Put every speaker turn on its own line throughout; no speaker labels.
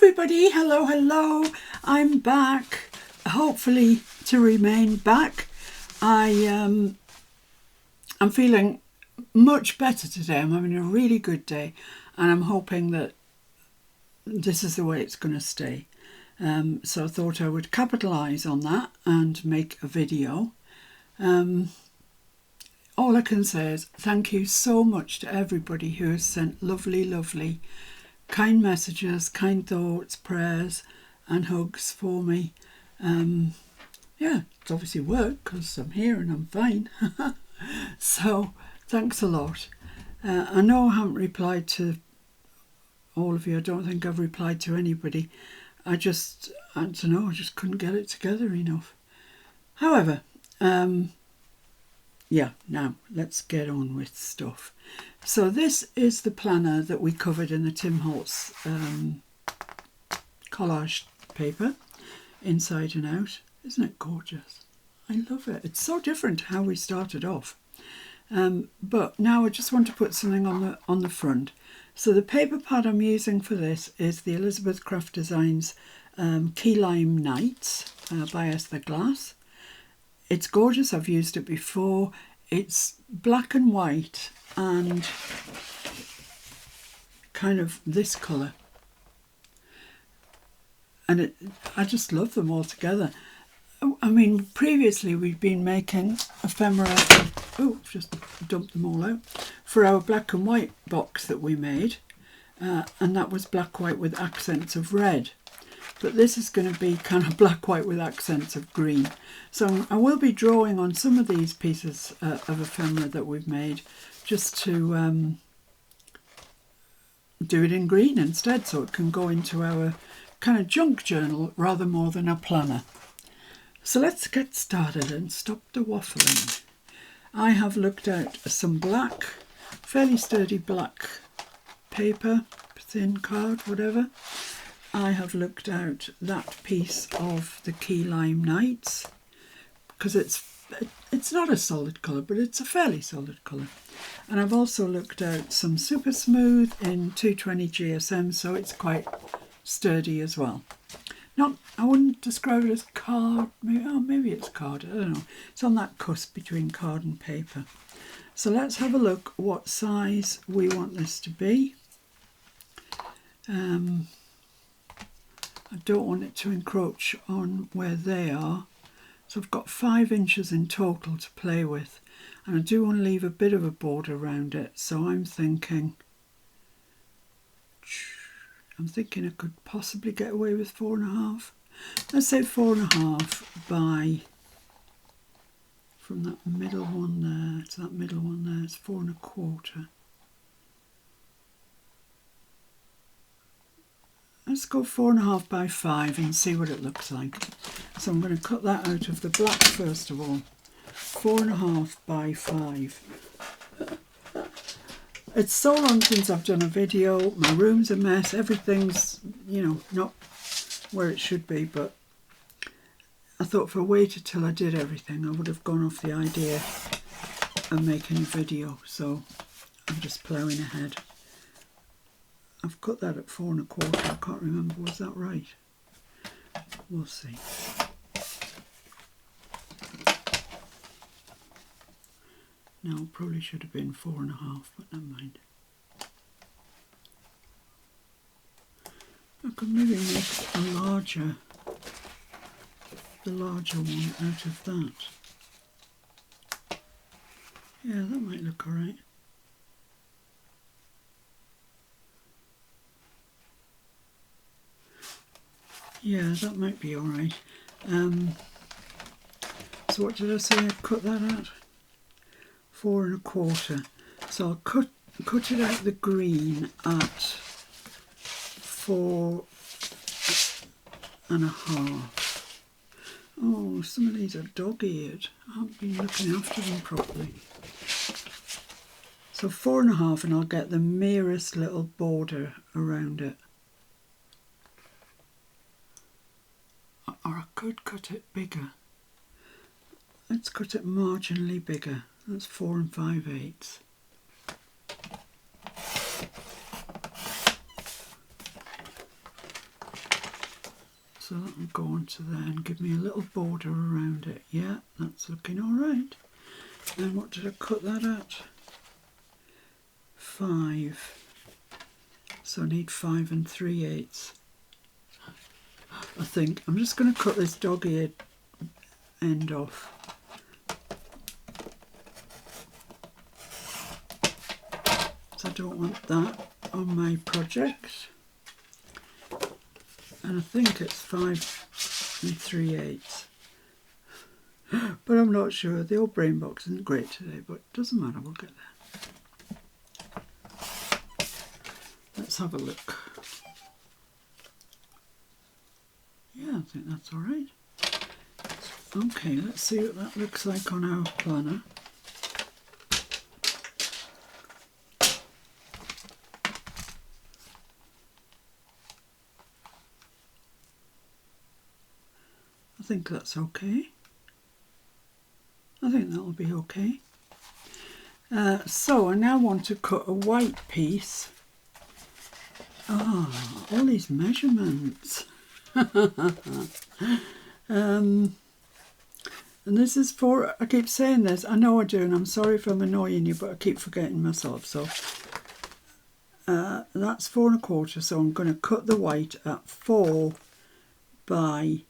everybody, hello, I'm back, hopefully to remain back. I'm feeling much better today. I'm having a really good day and I'm hoping that this is the way it's going to stay. So I thought I would capitalise on that and make a video. All I can say is thank you so much to everybody who has sent lovely kind messages, kind thoughts, prayers and hugs for me. Yeah, it's obviously worked because I'm here and I'm fine. So thanks a lot. I know I haven't replied to all of you. I don't think I've replied to anybody. I don't know, I just couldn't get it together enough. However, yeah, now let's get on with stuff. So this is the planner that we covered in the Tim Holtz collage paper, inside and out. Isn't it gorgeous? I love it. It's so different to how we started off. But now I just want to put something on the front. So the paper pad I'm using for this is the Elizabeth Craft Designs Key Lime Nights by Esther Glass. It's gorgeous. I've used it before. It's black and white and kind of this colour. And I just love them all together. I mean, previously we've been making ephemera, just dumped them all out, for our black and white box that we made. And that was black white with accents of red. But this is going to be kind of black white with accents of green. So I will be drawing on some of these pieces of ephemera that we've made, just to do it in green instead, so it can go into our kind of junk journal rather more than a planner. So let's get started and stop the waffling. I have looked at some black, fairly sturdy black paper, thin card, whatever. I have looked at that piece of the Key Lime Nights because it's not a solid colour, but it's a fairly solid colour. And I've also looked at some Super Smooth in 220 GSM, so it's quite sturdy as well. I wouldn't describe it as card, maybe it's card, I don't know. It's on that cusp between card and paper. So let's have a look what size we want this to be. I don't want it to encroach on where they are. So I've got 5 inches in total to play with. And I do want to leave a bit of a border around it. So I'm thinking I could possibly get away with 4.5. Let's say 4.5 by, from that middle one there to that middle one there, it's 4.25. Let's go 4.5 by 5 and see what it looks like. So I'm going to cut that out of the black first of all. 4.5 by 5. It's so long since I've done a video. My room's a mess. Everything's, not where it should be. But I thought if I waited till I did everything, I would have gone off the idea of making a video. So I'm just ploughing ahead. I've cut that at 4.25. I can't remember, was that right? We'll see. No, probably should have been 4.5, but never mind. I could maybe make the larger one out of that. Yeah, that might look alright. Yeah, that might be alright. So what did I say I'd cut that at? 4.25. So I'll cut it out the green at 4.5. Oh, some of these are dog-eared. I haven't been looking after them properly. So 4.5, and I'll get the merest little border around it. Or I could cut it bigger. Let's cut it marginally bigger. That's 4 5/8. So that will go onto there and give me a little border around it. Yeah, that's looking all right. And what did I cut that at? 5. So I need 5 3/8. I think I'm just going to cut this dog-eared end off. So I don't want that on my project. And I think it's 5 3/8. But I'm not sure. The old brain box isn't great today, but it doesn't matter, we'll get there. Let's have a look. Yeah, I think that's all right. Okay, let's see what that looks like on our planner. I think that's okay. I think that'll be okay. So I now want to cut a white piece. Ah, all these measurements. And this is for, I keep saying this, I know I do, and I'm sorry if I'm annoying you, but I keep forgetting myself. So that's 4 1/4, so I'm going to cut the white at 4 by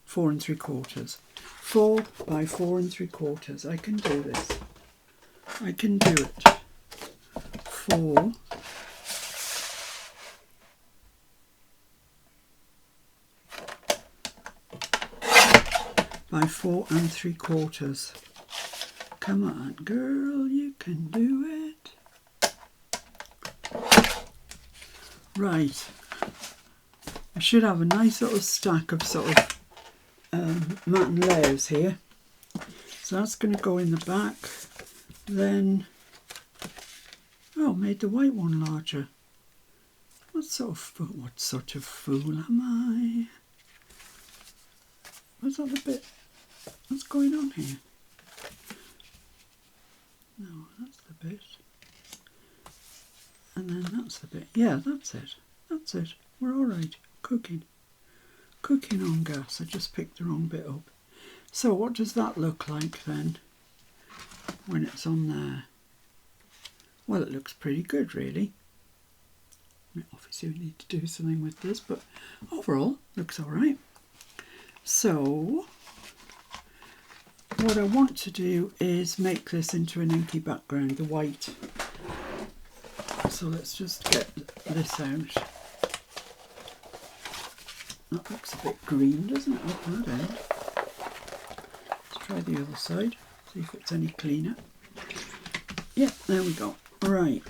4 3/4. 4 by 4 3/4. I can do this. I can do it. 4 by 4 3/4. Come on, girl, you can do it. Right. I should have a nice little stack of sort of matte layers here. So that's going to go in the back. Then, oh, made the white one larger. What sort of fool am I? What's that the bit? What's going on here? No, that's the bit. And then that's the bit. Yeah, that's it. That's it. We're all right. Cooking. Cooking on gas. I just picked the wrong bit up. So what does that look like then when it's on there? Well, it looks pretty good, really. Obviously we need to do something with this, but overall looks all right. So what I want to do is make this into an inky background, the white. So let's just get this out. That looks a bit green, doesn't it, up that end? Let's try the other side, see if it's any cleaner. Yeah, there we go. Right.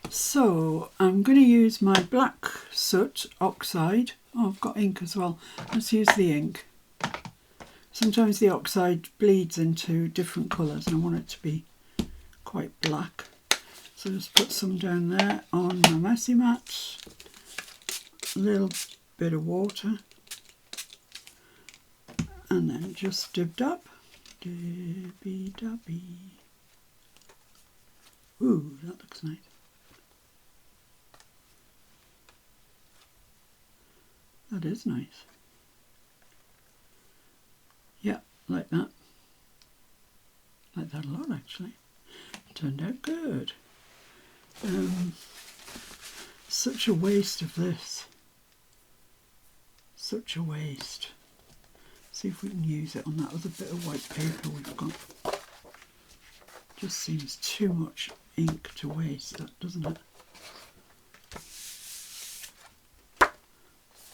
So I'm going to use my black soot oxide. Oh, I've got ink as well. Let's use the ink. Sometimes the oxide bleeds into different colours and I want it to be quite black. So just put some down there on my messy mat. A little bit of water. And then just dib-dab. Dibby-dabby. Ooh, that looks nice. That is nice. Yeah, like that. Like that a lot, actually. It turned out good. Such a waste of this. Such a waste. See if we can use it on that other bit of white paper we've got. Just seems too much ink to waste, that, doesn't it?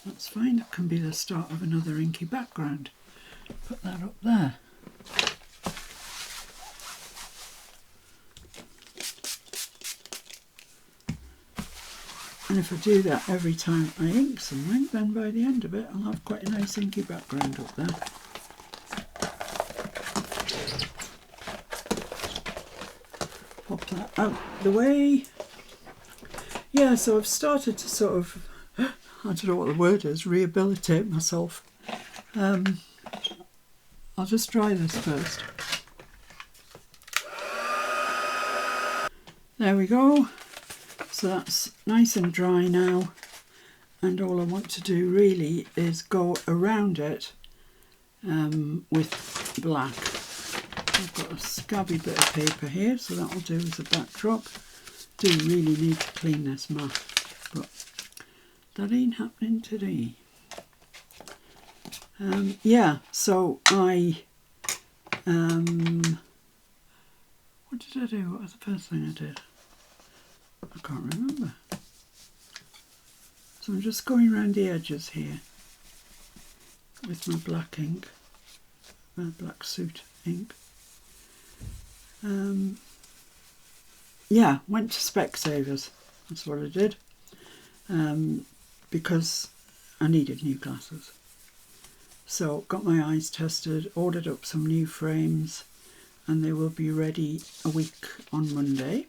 That's fine, that can be the start of another inky background. Put that up there. And if I do that every time I ink something, then by the end of it I'll have quite a nice inky background up there. Pop that out the way. Yeah, so I've started to sort of, I don't know what the word is, rehabilitate myself. I'll just dry this first. There we go. So that's nice and dry now. and all I want to do really is go around it with black. I've got a scabby bit of paper here, so that'll do as a backdrop. Do really need to clean this mat, but that ain't happening today. Yeah, so I what did I do? What was the first thing I did? I can't remember. So I'm just going around the edges here with my black ink, my black suit ink. Yeah, went to Specsavers. That's what I did. Because I needed new glasses. So got my eyes tested, ordered up some new frames, and they will be ready a week on Monday.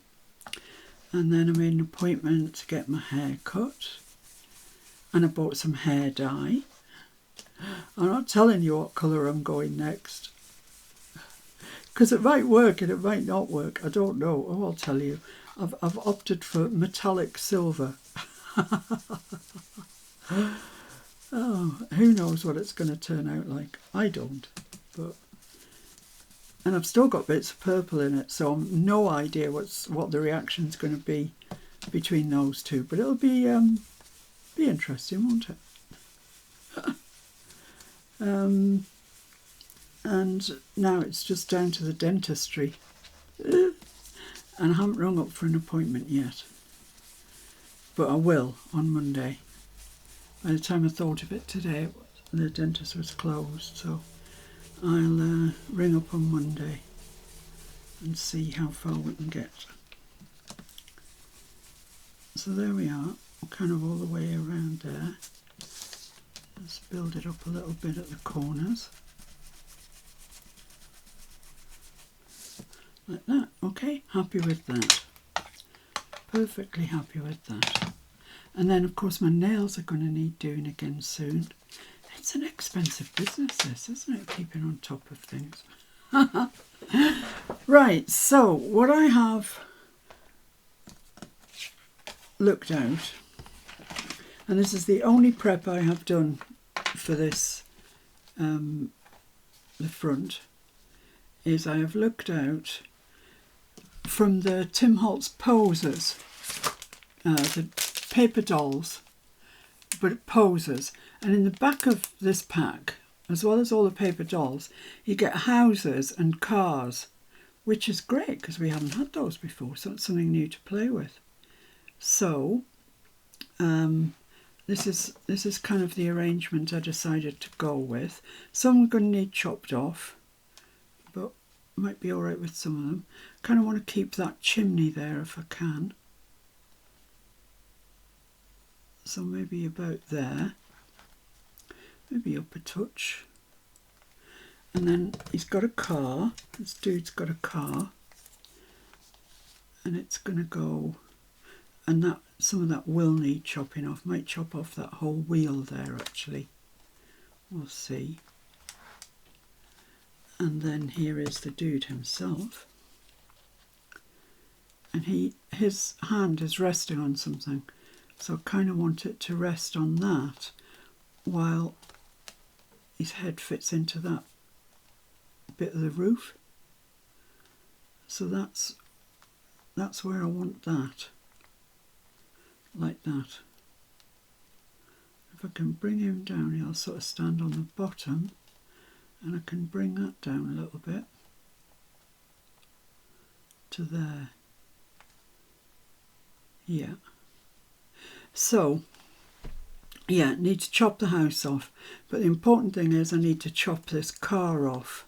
And then I made an appointment to get my hair cut, and I bought some hair dye. I'm not telling you what colour I'm going next, because it might work and it might not work. I don't know. Oh, I'll tell you. I've opted for metallic silver. Oh, who knows what it's going to turn out like? I don't. And I've still got bits of purple in it, so I've no idea what the reaction's going to be between those two. But it'll be interesting, won't it? And now it's just down to the dentistry. And I haven't rung up for an appointment yet. But I will on Monday. By the time I thought of it today, the dentist was closed, so I'll ring up on Monday and see how far we can get. So there we are, kind of all the way around there. Let's build it up a little bit at the corners. Like that. Okay, happy with that. Perfectly happy with that. And then of course my nails are going to need doing again soon. It's an expensive business, this, isn't it? Keeping on top of things. Right, so what I have looked out, and this is the only prep I have done for this, the front, is I have looked out from the Tim Holtz posers, the paper dolls, but posers. And in the back of this pack, as well as all the paper dolls, you get houses and cars, which is great because we haven't had those before, so it's something new to play with. So this is kind of the arrangement I decided to go with. Some are going to need chopped off, but might be all right with some of them. Kind of want to keep that chimney there if I can. So maybe about there, maybe up a touch. And then he's got a car, this dude's got a car, and it's going to go, and that some of that will need chopping off, might chop off that whole wheel there actually, we'll see. And then here is the dude himself, and his hand is resting on something. So I kind of want it to rest on that while his head fits into that bit of the roof. So that's where I want that, like that. If I can bring him down, he'll sort of stand on the bottom, and I can bring that down a little bit to there. Yeah. So, yeah, need to chop the house off, but the important thing is I need to chop this car off,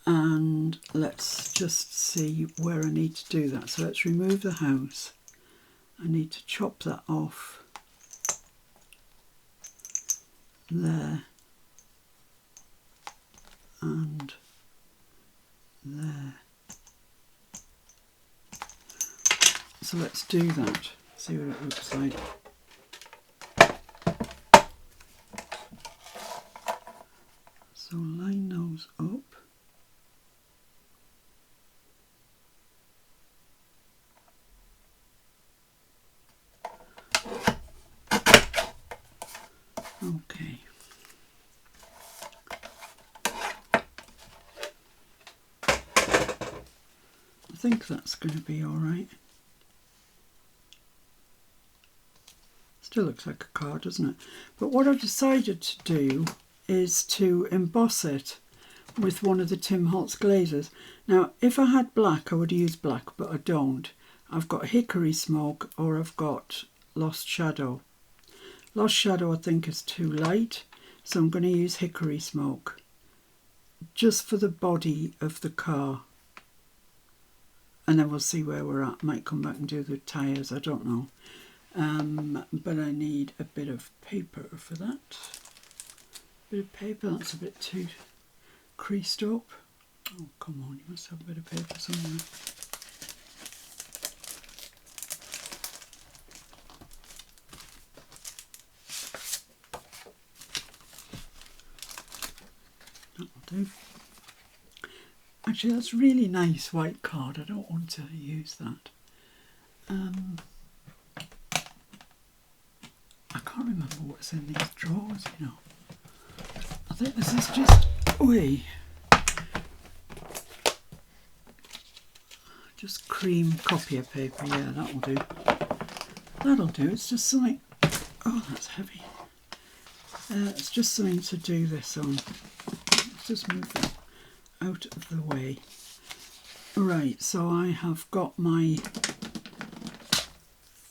and let's just see where I need to do that. So let's remove the house. I need to chop that off there and there. So let's do that. See what it looks like. So line those up. Okay. I think that's going to be all right. Still looks like a card, doesn't it? But what I've decided to do is to emboss it with one of the Tim Holtz glazes. Now, if I had black, I would use black, but I don't. I've got hickory smoke or I've got lost shadow. Lost shadow I think is too light, so I'm going to use hickory smoke just for the body of the car. And then we'll see where we're at. Might come back and do the tyres, I don't know. But I need a bit of paper for that. Bit of paper, that's a bit too creased up. Oh, come on, you must have a bit of paper somewhere. That'll do. Actually, that's really nice white card. I don't want to use that. I can't remember what's in these drawers, you know. I think this is just, just cream copier paper. Yeah, that'll do. That'll do. It's just something, oh, that's heavy. It's just something to do this on. Let's just move that out of the way. Right, so I have got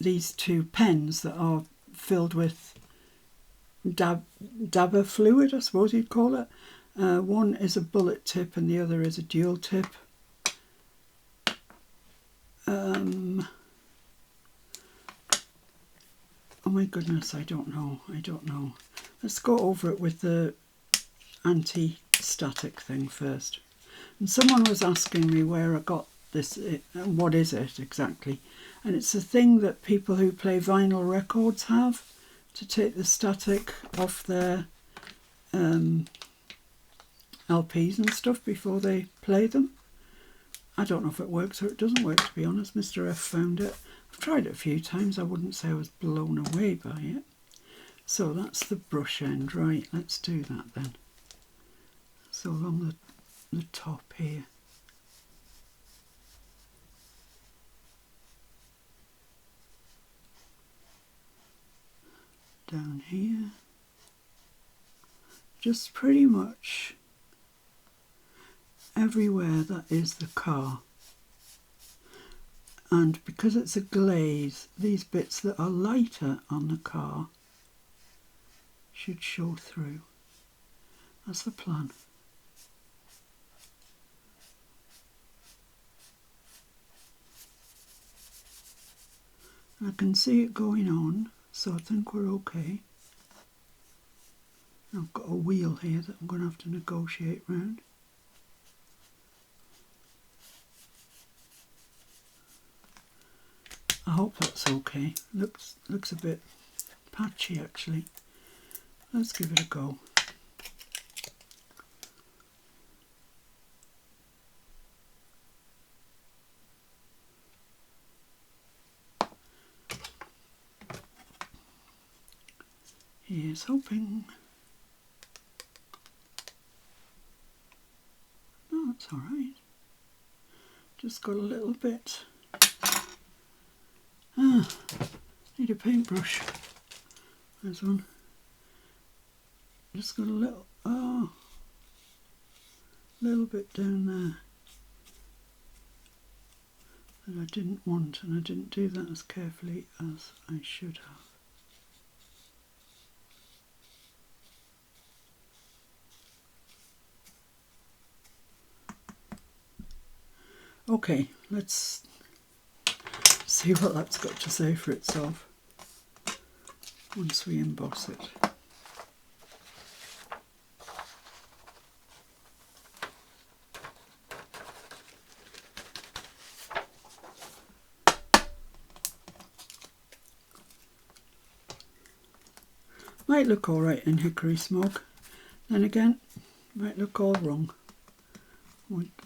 these two pens that are filled with dabber fluid, I suppose you'd call it. One is a bullet tip and the other is a dual tip. Oh my goodness, I don't know. Let's go over it with the anti-static thing first. And someone was asking me where I got this, what is it exactly? And it's a thing that people who play vinyl records have to take the static off their LPs and stuff before they play them. I don't know if it works or it doesn't work, to be honest. Mr. F found it. I've tried it a few times. I wouldn't say I was blown away by it. So that's the brush end. Right, let's do that then. So along the top here. Down here. Just pretty much everywhere that is the car. And because it's a glaze, these bits that are lighter on the car should show through. That's the plan. I can see it going on, so I think we're okay. I've got a wheel here that I'm going to have to negotiate round. I hope that's okay. Looks a bit patchy actually. Let's give it a go. Here's hoping. No, that's all right. Just got a little bit. Need a paintbrush. There's one. Just got a little bit down there that I didn't want, and I didn't do that as carefully as I should have. Okay, let's see what that's got to say for itself once we emboss it. Might look alright in hickory smoke, then again, might look all wrong.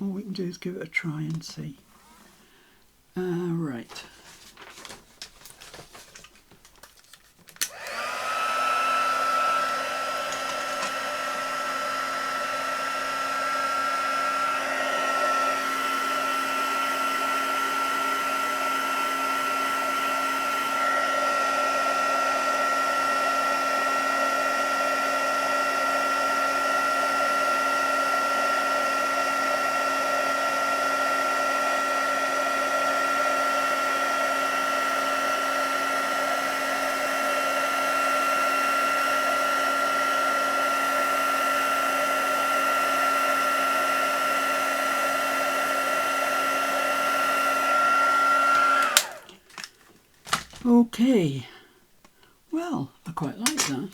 All we can do is give it a try and see. Right. Okay, well, I quite like that.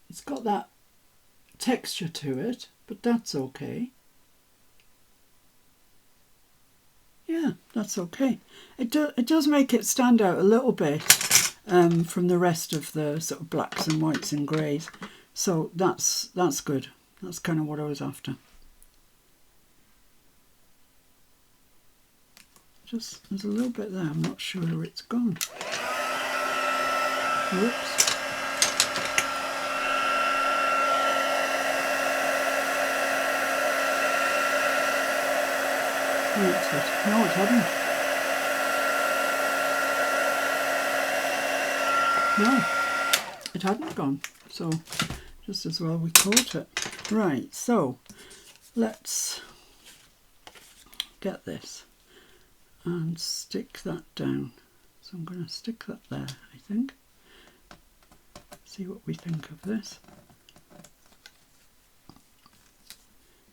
It's got that texture to it, but that's okay. Yeah, that's okay. It does make it stand out a little bit from the rest of the sort of blacks and whites and greys. So that's good. That's kind of what I was after. Just, there's a little bit there, I'm not sure where it's gone. Whoops. No, it hadn't. No, it hadn't gone. So just as well we caught it. Right, so let's get this and stick that down. So I'm going to stick that there, I think. See what we think of this.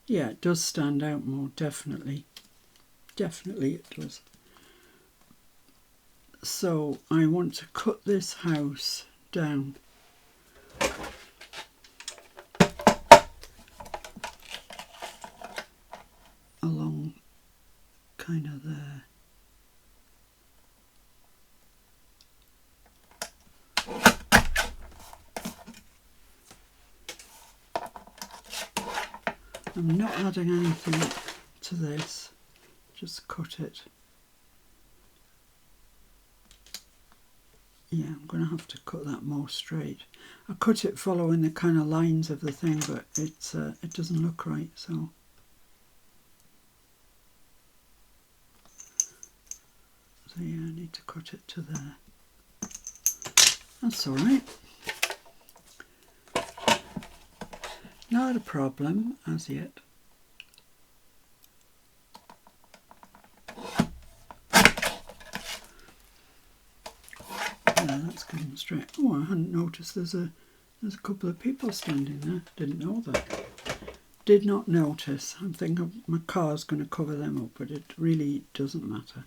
Yeah, it does stand out more, definitely. Definitely it does. So I want to cut this house down. Along kind of there. I'm not adding anything to this, just cut it. Yeah, I'm going to have to cut that more straight. I cut it following the kind of lines of the thing, but it doesn't look right, so. So yeah, I need to cut it to there. That's all right. Not a problem as yet. Yeah, that's good and straight. Oh, I hadn't noticed there's a couple of people standing there. Didn't know that. Did not notice. I'm thinking my car's going to cover them up, but it really doesn't matter.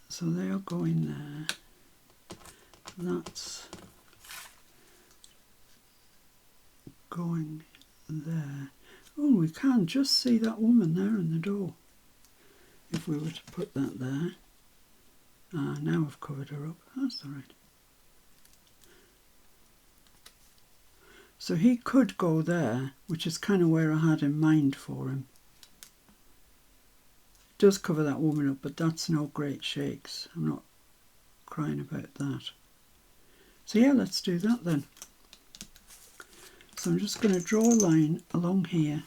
So they'll go in there. That's going there. Oh, we can just see that woman there in the door. If we were to put that there. Now I've covered her up. That's all right. So he could go there, which is kind of where I had in mind for him. It does cover that woman up, but that's no great shakes. I'm not crying about that. So yeah, let's do that then. So I'm just going to draw a line along here,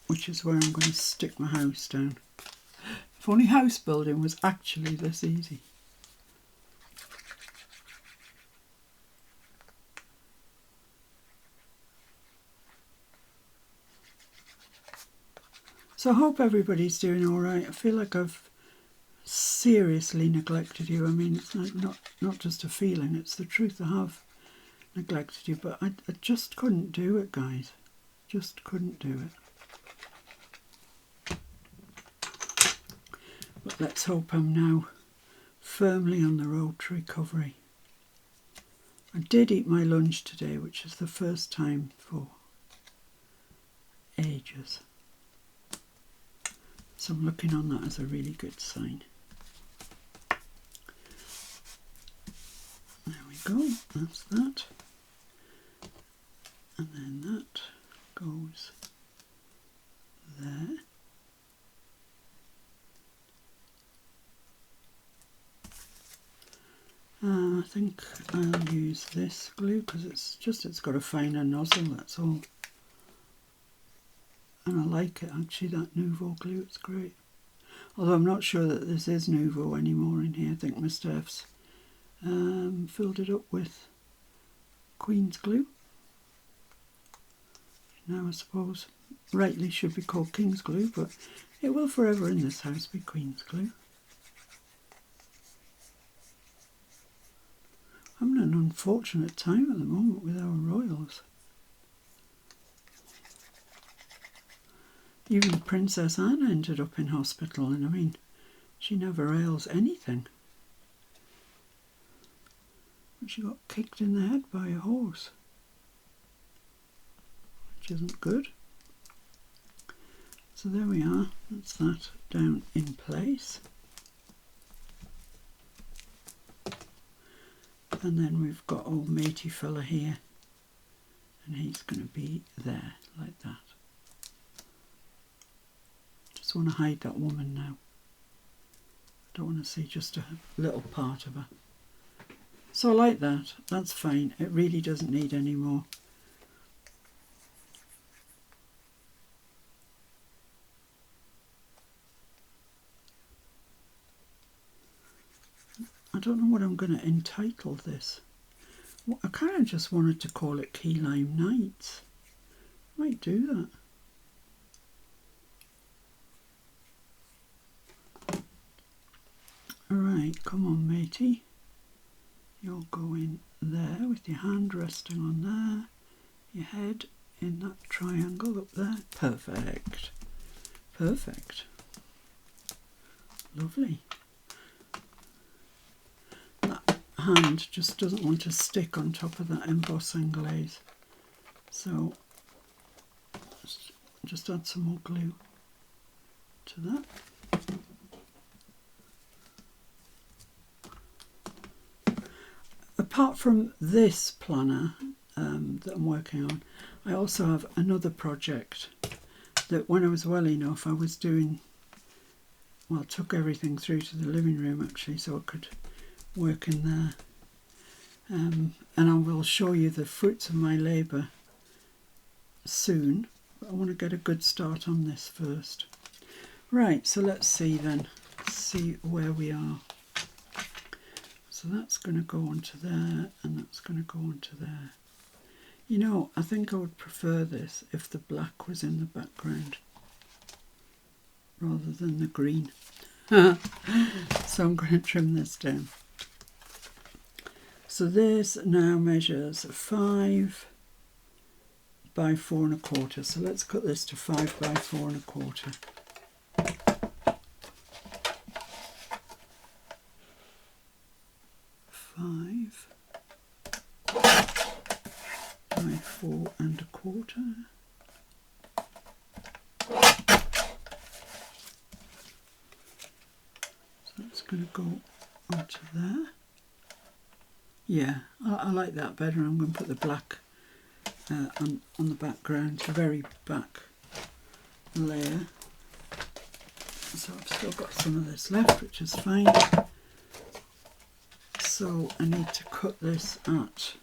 which is where I'm going to stick my house down. If only house building was actually this easy. So I hope everybody's doing all right. I feel like I've seriously neglected you. I mean, it's not just a feeling, it's the truth. I have neglected you, but I just couldn't do it, guys. Just couldn't do it. But let's hope I'm now firmly on the road to recovery. I did eat my lunch today, which is the first time for ages. So I'm looking on that as a really good sign. There we go, that's that. And then that goes there. I think I'll use this glue because it's got a finer nozzle, that's all. And I like it actually, that Nouveau glue, it's great. Although I'm not sure that this is Nouveau anymore in here. I think Mr. F's filled it up with Queen's glue. Now I suppose rightly should be called King's glue, but it will forever in this house be Queen's glue. I'm in an unfortunate time at the moment with our royals. Even Princess Anne ended up in hospital, and I mean, she never ails anything. She got kicked in the head by a horse, which isn't good. So there we are, that's that down in place. And then we've got old matey fella here, and he's going to be there like that. Just want to hide that woman now. I don't want to see just a little part of her. So like that, that's fine. It really doesn't need any more. I don't know what I'm going to entitle this. Well, I kind of just wanted to call it Key Lime Nights. Might do that. Alright, come on matey. You'll go in there with your hand resting on there. Your head in that triangle up there. Perfect. Perfect. Lovely. That hand just doesn't want to stick on top of that embossing glaze. So just add some more glue to that. Apart from this planner that I'm working on, I also have another project that when I was well enough I was doing, well, I took everything through to the living room actually so I could work in there. And I will show you the fruits of my labour soon, but I want to get a good start on this first. Right, so let's see then, see where we are. So that's going to go onto there, and that's going to go onto there. You know, I think I would prefer this if the black was in the background rather than the green. So I'm going to trim this down. So this now measures 5 by 4 1/4. So let's cut this to 5 by 4 1/4. 5 by 4 1/4. So that's going to go onto there. Yeah, I like that better. I'm going to put the black on the background, the very back layer. So I've still got some of this left, which is fine. So I need to cut this at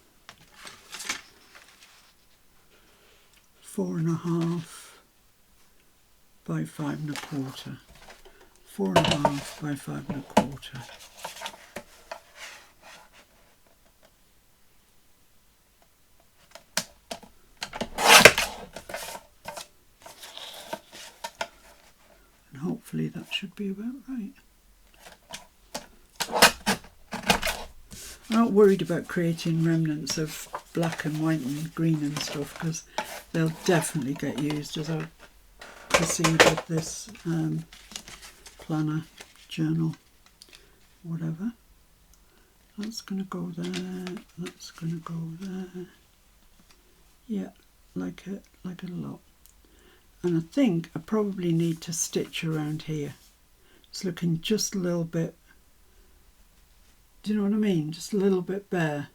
4 1/2 by 5 1/4. 4 1/2 by 5 1/4. And hopefully that should be about right. I'm not worried about creating remnants of black and white and green and stuff because they'll definitely get used as I proceed with this planner, journal, whatever. That's going to go there, that's going to go there. Yeah, like it a lot. And I think I probably need to stitch around here. It's looking just a little bit, do you know what I mean? Just a little bit bare.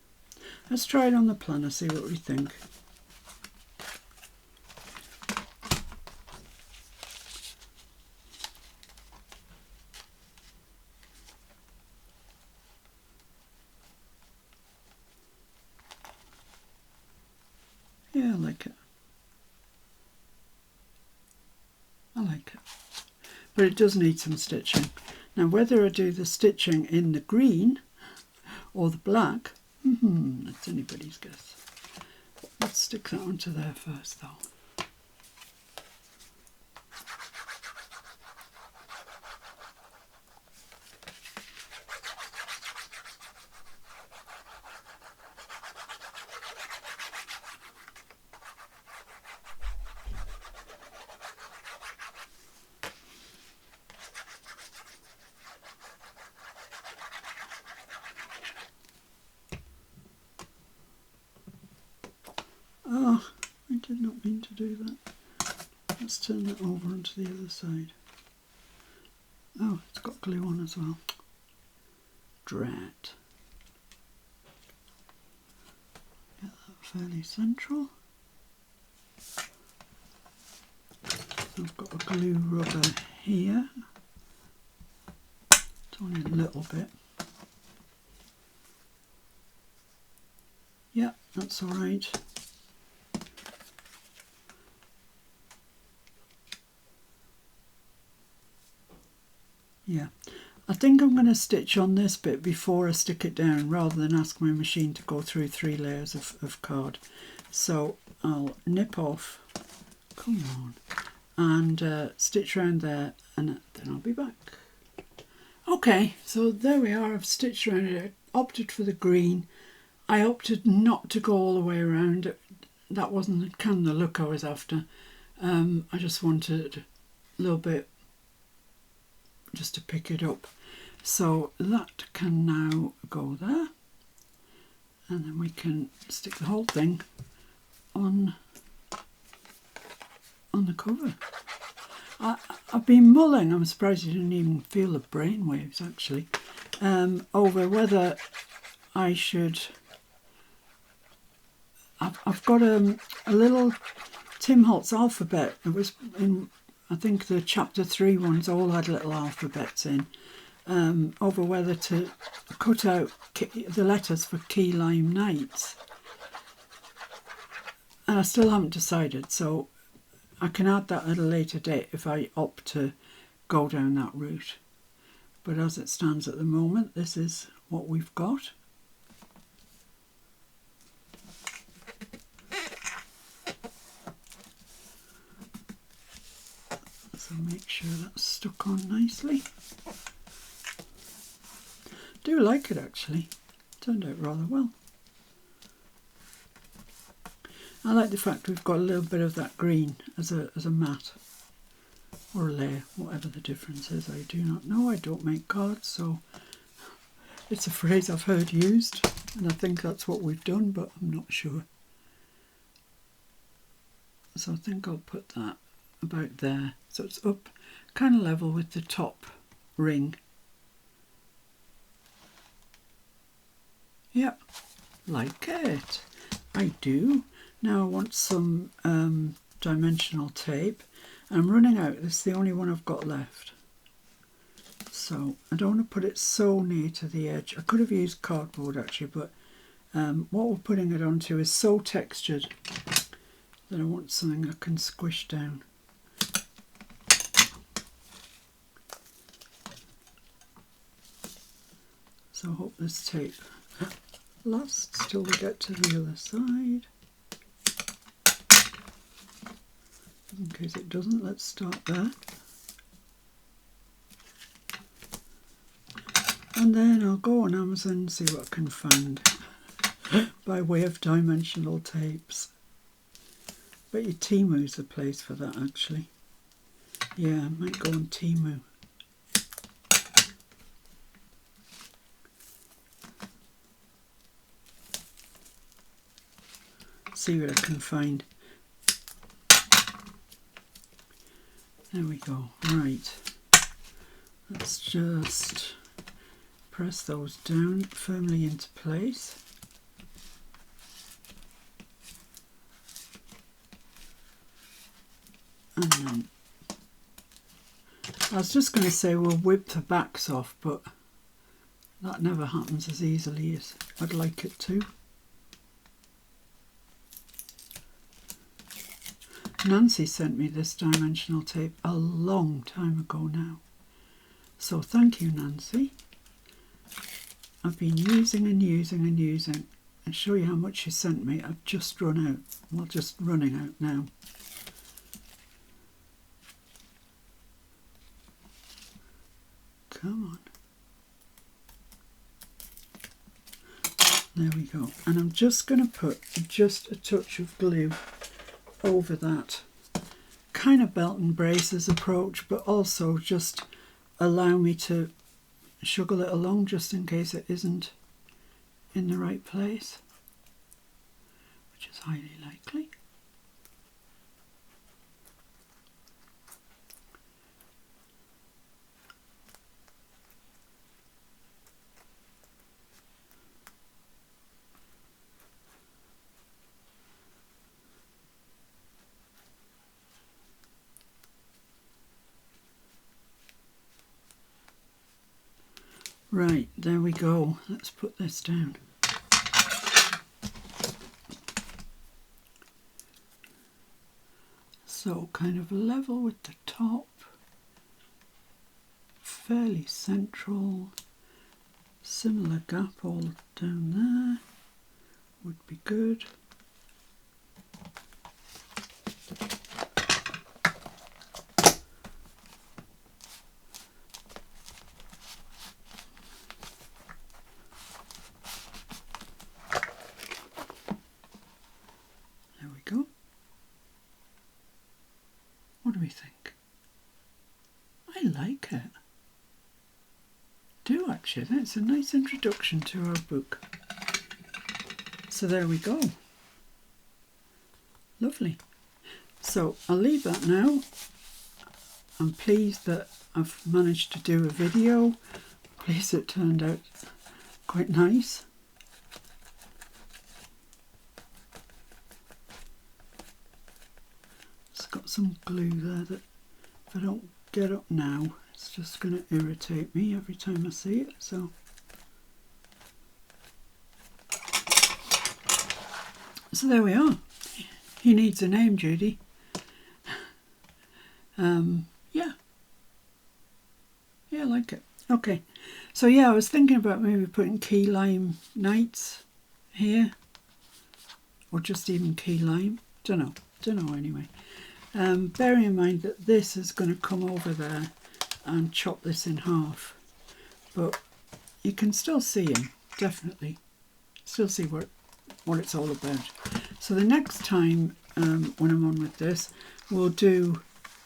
Let's try it on the planner, see what we think. Yeah, I like it. I like it. But it does need some stitching. Now whether I do the stitching in the green or the black, that's anybody's guess. Let's stick that onto there first though. Oh, I did not mean to do that. Let's turn that over onto the other side. Oh, it's got glue on as well. Drat. Get that fairly central. I've got a glue rubber here. It's only a little bit. Yeah, that's all right. Yeah, I think I'm going to stitch on this bit before I stick it down rather than ask my machine to go through 3 layers of card. So I'll nip off, come on, and stitch around there, and then I'll be back. Okay, so there we are. I've stitched around it. I opted for the green. I opted not to go all the way around. That wasn't kind of the look I was after. I just wanted a little bit just to pick it up. So that can now go there, and then we can stick the whole thing on the cover. I've been mulling, I'm surprised you didn't even feel the brainwaves actually, over whether I should. I've got a little Tim Holtz alphabet. It was in, I think the chapter 3 ones all had little alphabets in, over whether to cut out the letters for Key Lime Nights. And I still haven't decided, so I can add that at a later date if I opt to go down that route. But as it stands at the moment, this is what we've got. So make sure that's stuck on nicely. Do like it actually, turned out rather well. I like the fact we've got a little bit of that green as a mat or a layer, whatever the difference is. I do not know, I don't make cards, so it's a phrase I've heard used and I think that's what we've done, but I'm not sure. So I think I'll put that about there, so it's up kind of level with the top ring. Yep, like it. I do. Now I want some dimensional tape. I'm running out. This is the only one I've got left. So I don't want to put it so near to the edge. I could have used cardboard actually, but what we're putting it onto is so textured that I want something I can squish down. So I hope this tape lasts till we get to the other side. In case it doesn't, let's start there. And then I'll go on Amazon and see what I can find by way of dimensional tapes. Bet you Temu's the place for that actually. Yeah, I might go on Temu. See what I can find. There we go. Right. Let's just press those down firmly into place. And then I was just going to say we'll whip the backs off, but that never happens as easily as I'd like it to. Nancy sent me this dimensional tape a long time ago now. So thank you, Nancy. I've been using and using and using. I'll show you how much she sent me. I've just run out. Well, just running out now. Come on. There we go. And I'm just going to put just a touch of glue over that. Kind of belt and braces approach, but also just allow me to sugar it along just in case it isn't in the right place. which is highly likely. Right, there we go. Let's put this down. So kind of level with the top, fairly central, similar gap all down there would be good. There we go. What do we think? I like it. Do actually. That's a nice introduction to our book. So there we go. Lovely. So I'll leave that now. I'm pleased that I've managed to do a video. Pleased it turned out quite nice. It's got some glue there that if I don't get up now, it's just going to irritate me every time I see it. So there we are. He needs a name, Judy. Yeah, I like it. Okay, so yeah, I was thinking about maybe putting key lime knights here, or just even key lime. Don't know anyway. Bearing in mind that this is going to come over there and chop this in half, but you can still see him, definitely. Still see what it's all about. So the next time when I'm on with this, we'll do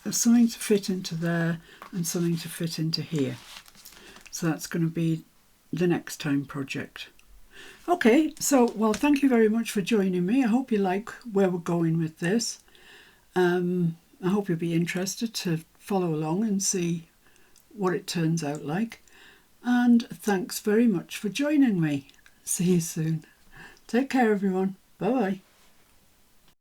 something to fit into there and something to fit into here. So that's going to be the next time project. Okay, so well, thank you very much for joining me. I hope you like where we're going with this. I hope you'll be interested to follow along and see what it turns out like. And thanks very much for joining me. See you soon. Take care, everyone. Bye-bye.